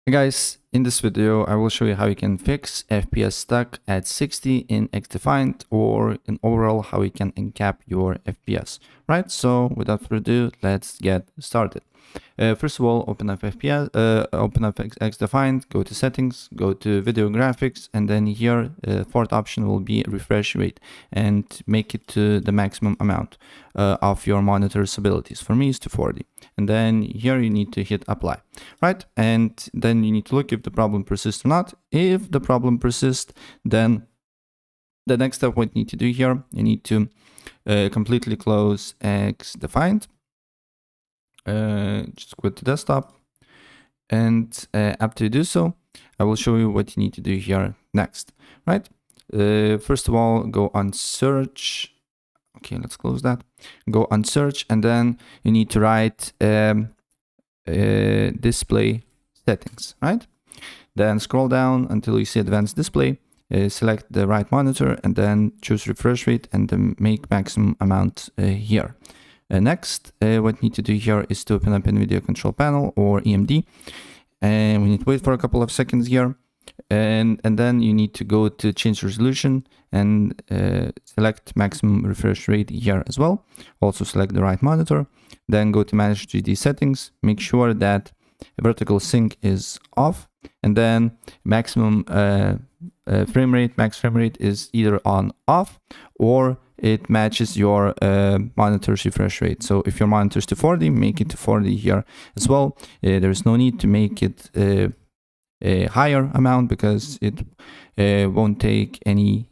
Hey guys, in this video I will show you how you can fix FPS stuck at 60 in XDefiant, or in overall how you can uncap your FPS. Right, so without further ado, let's get started. First of all, open up XDefiant, go to settings, go to video graphics, and then here fourth option will be refresh rate, and make it to the maximum amount of your monitor's abilities. For me it's to 40, and then here you need to hit apply, right? And then you need to look if the problem persists or not. If the problem persists, then the next step what you need to do here, you need to completely close XDefiant. Just quit the desktop, and after you do so, I will show you what you need to do here next, right? First of all, go on search. Okay, let's close that. Go on search, and then you need to write display settings, right? Then scroll down until you see advanced display. Select the right monitor, and then choose refresh rate and the make maximum amount here. Next, what you need to do here is to open up NVIDIA control panel or EMD, and we need to wait for a couple of seconds here, and then you need to go to change resolution and select maximum refresh rate here as well. Also select the right monitor, then go to manage 3D settings, make sure that vertical sync is off, and then maximum max frame rate is either on off, or it matches your monitor's refresh rate. So if your monitor is to 40, make it to 40 here as well. There is no need to make it a higher amount, because it won't take any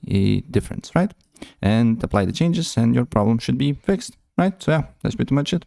difference, right? And apply the changes and your problem should be fixed, right? So yeah, that's pretty much it.